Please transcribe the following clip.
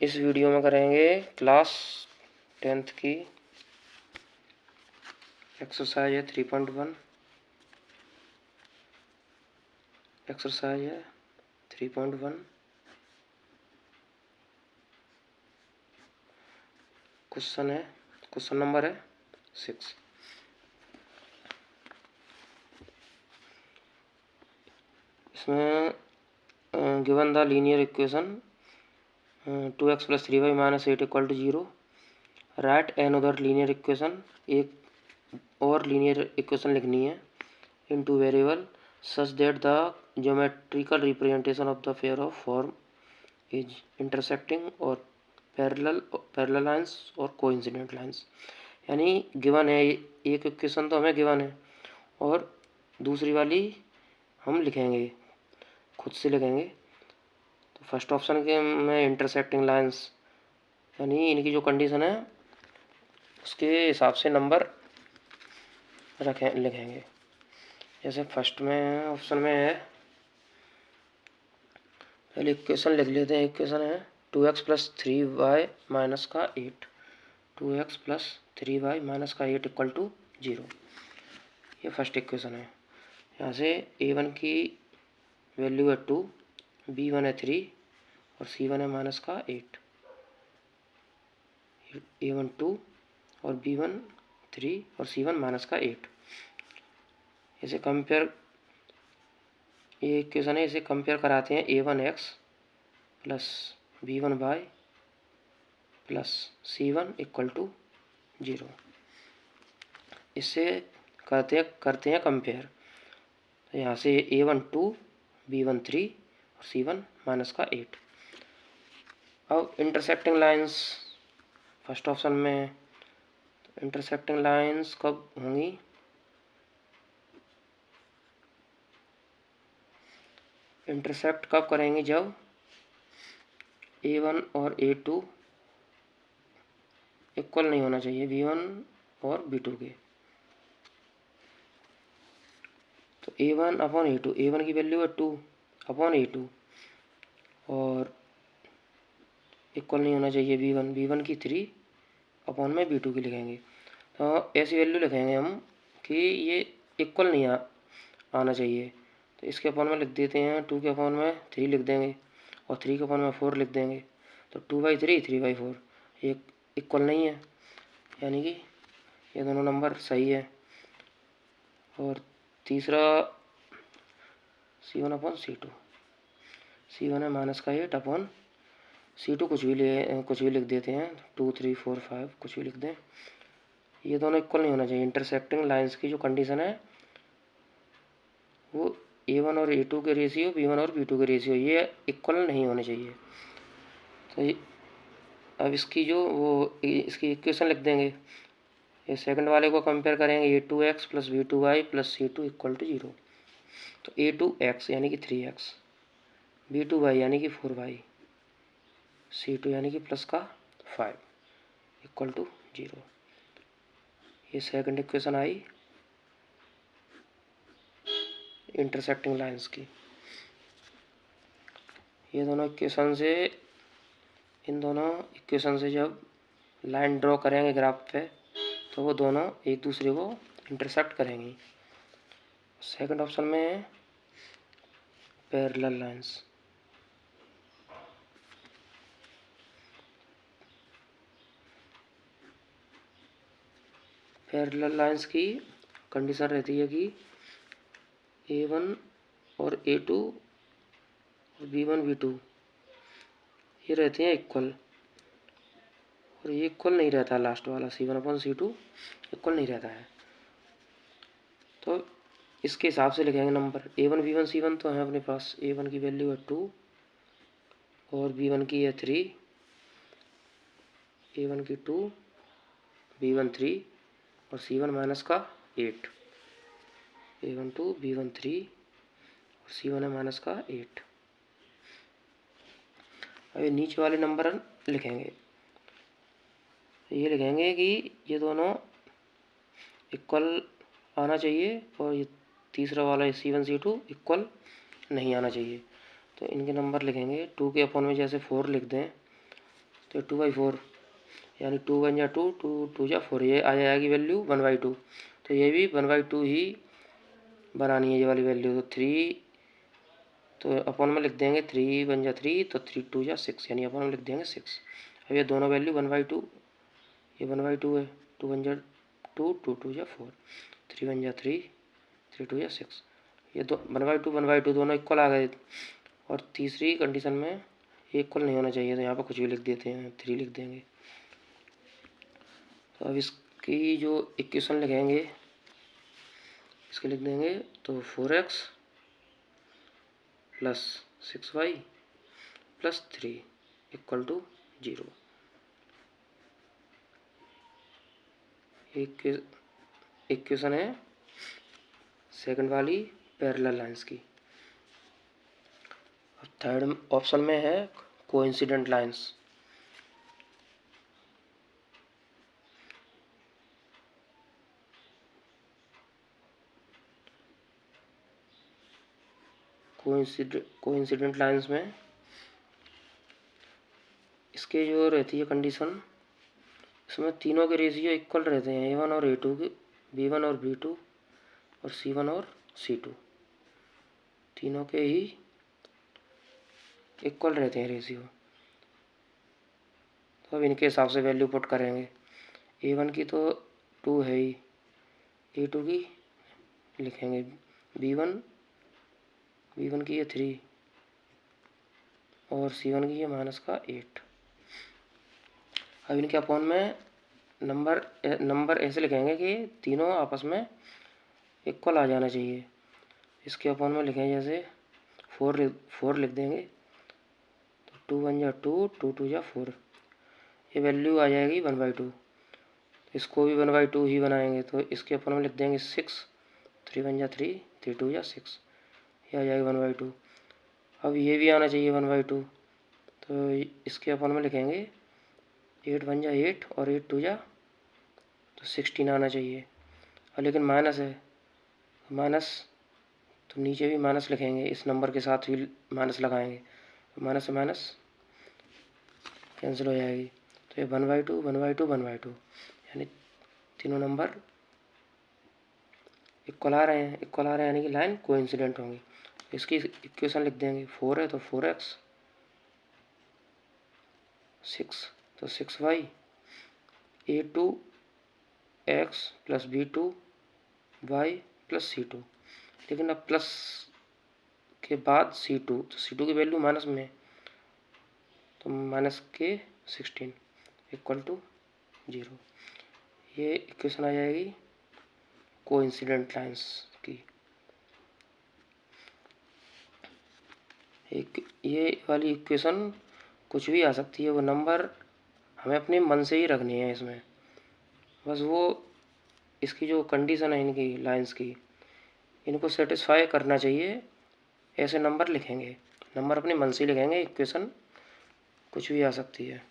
इस वीडियो में करेंगे क्लास 10th की एक्सरसाइज है 3.1। एक्सरसाइज है 3.1। क्वेश्चन नंबर है 6। इसमें given the linear equation 2x + 3y - 8 = 0। Right another linear equation, एक और लीनियर इक्वेशन लिखनी है in two variable such that the geometrical representation of the pair of form is intersecting और parallel lines और coincident lines. यानी given है, एक equation तो हमें गिवन है और दूसरी वाली हम लिखेंगे, खुद से लिखेंगे। तो फर्स्ट ऑप्शन के में इंटरसेक्टिंग लाइंस, यानी इनकी जो कंडीशन है उसके हिसाब से नंबर लिखेंगे। जैसे फर्स्ट में ऑप्शन में है, पहले इक्वेशन लिख लेते हैं। इक्वेशन है 2x + 3y - 8। 2x + 3y - 8 = 0। ये फर्स्ट इक्वेशन है। यहाँ से a1 की वैल्यू है 2, b1 है 3 और c1 है -8। a1 2 और b1 3 और c1 -8। इसे कंपेयर, ये इक्वेशन है, इसे कंपेयर कराते हैं a1x + b1y + c1 = 0। इससे करते हैं कंपेयर। तो यहाँ से a1 2, b1 3 और c1 -8। अब इंटरसेक्टिंग लाइंस फर्स्ट ऑप्शन में, इंटरसेक्टिंग लाइंस कब होंगी? इंटरसेक्ट कब करेंगे? जब a1 और a2 इक्वल नहीं होना चाहिए b1 और b2 के। तो a1/a2, a1 की वैल्यू है 2/a2 और इक्वल नहीं होना चाहिए b1 की 3/b2 की लिखेंगे। तो ऐसी वैल्यू लिखेंगे हम कि ये इक्वल नहीं आना चाहिए। तो इसके अपॉन में लिख देते हैं, 2 के अपॉन में 3 लिख देंगे और 3 के अपॉन में 4 लिख देंगे। तो 2/3 3/4 ये इक्वल नहीं है, यानी कि ये दोनों नंबर सही है। और तीसरा c1/c2, c1 है -8 c2 कुछ भी लिख देते हैं, 2 3 4 5 कुछ भी लिख दें। ये दोनों इक्वल नहीं होना चाहिए। इंटरसेक्टिंग लाइंस की जो कंडीशन है वो a1 और a2 के रेशियो, b1 और b2 के रेशियो, ये इक्वल नहीं होने चाहिए। तो अब इसकी इसकी इक्वेशन लिख देंगे। ये सेकंड वाले को कंपेयर करेंगे, a2x + b2y + c2 = 0। तो a2x यानी कि 3x, b2y यानी कि 4y, c2 यानी कि +5 = 0। ये सेकंड इक्वेशन आई इंटरसेक्टिंग लाइंस की। ये दोनों इक्वेशन से, इन दोनों इक्वेशन से जब लाइन ड्रॉ करेंगे ग्राफ पे तो वो दोनों एक दूसरे को इंटरसेक्ट करेंगी। सेकंड ऑप्शन में है पैरेलल लाइंस। पैरेलल लाइंस की कंडीशन रहती है कि a1 और a2 और b1 b2 ये रहते हैं इक्वल, और ये इक्वल नहीं रहता, लास्ट वाला c1/c2 इक्वल नहीं रहता है। तो इसके हिसाब से लिखेंगे नंबर। a1 b1 c1 तो है अपने पास, a1 की वैल्यू है 2 और b1 की है 3, a1 की 2, b1 3 और c1 -8। a1 2 b1 3 और c1 है -8। अब ये नीचे वाले नंबर लिखेंगे। ये लिखेंगे कि ये दोनों इक्वल आना चाहिए और ये तीसरा वाला c1 c2 इक्वल नहीं आना चाहिए। तो इनके नंबर लिखेंगे। 2 के अपॉन में जैसे 4 लिख दें तो 2/4 यानी 2 1 जा 2, 2 2 जा 4, ये आ जाएगी वैल्यू 1/2। तो ये भी 1/2 ही बनानी है ये वाली वैल्यू। तो 3 तो अपन में लिख देंगे 3 1 जा 3, तो 3 2 जा 6, यानी अपन में लिख देंगे 6। अब ये दोनों वैल्यू 1/2, ये 1/2 है। 2 1 जा 2, 2 2 जा 4, 3 1 जा 3, 3 2 जा 6। ये 1/2 दोनों इक्वल आ गए। और तीसरी कंडीशन में ये इक्वल नहीं होना चाहिए, तो यहाँ पर कुछ भी लिख देते हैं, 3 लिख देंगे। तो अब इसकी जो इक्वेशन लिखेंगे, इसके लिख देंगे तो 4x plus 6y plus 3 equal to 0। Equation है सेकंड वाली पैरेलल लाइंस की। थर्ड ऑप्शन में है कोइंसिडेंट लाइंस। कोइंसिडेंट लाइंस में इसके जो रहती है कंडीशन, इसमें तीनों के रेशियो इक्वल रहते हैं, A1 और A2 के, B1 और B2 और C1 और C2, तीनों के ही इक्वल रहते हैं रेशियो। तो अब इनके हिसाब से वैल्यू पुट करेंगे। A1 की तो 2 है ही, A2 की लिखेंगे B1 की ये 3 और C1 की ये -8। अब इनके अपॉन में नंबर ऐसे लिखेंगे कि तीनों आपस में इक्वल आ जाना चाहिए। इसके अपॉन में लिखेंगे जैसे 4 लिख देंगे, तो 2 1 जा 2, 2 2 जा 4, ये वैल्यू आ जाएगी 1/2। इसको भी 1/2 ही बनाएंगे, तो इसके अपॉन में लिख देंगे 6, 3 1 जा 3, 3 2 जा 6, ये आ जाएगी 1/2। अब ये भी आना चाहिए 1/2, तो इसके अपॉन में लिखेंगे 8 1 जा 8 और 8 2 जा तो 16 आना चाहिए। और लेकिन माइनस है, माइनस तो नीचे भी माइनस लिखेंगे, इस नंबर के साथ भी माइनस लगाएंगे, माइनस से माइनस कैंसिल हो जाएगी। तो ये 1/2 1/2 1/2, यानी तीनों नंबर इक्वल आ रहे हैं, यानी कि लाइन कोइंसिडेंट होंगी। इसकी इक्वेशन लिख देंगे, 4 है तो 4x, 6 तो 6y, A2x plus B2y plus C2। लेकिन अब प्लस के बाद C2, तो C2 की वैल्यू माइनस में है, तो माइनस के 16 इक्वल टू 0। ये इक्वेशन आ जाएगी कोइंसिडेंट लाइंस की। ये वाली इक्वेशन कुछ भी आ सकती है, वो नंबर हमें अपने मन से ही रखनी है इसमें, बस वो इसकी जो कंडीशन है इनकी लाइंस की, इनको सेटिस्फाई करना चाहिए। ऐसे नंबर लिखेंगे, नंबर अपने मन से लिखेंगे, इक्वेशन कुछ भी आ सकती है।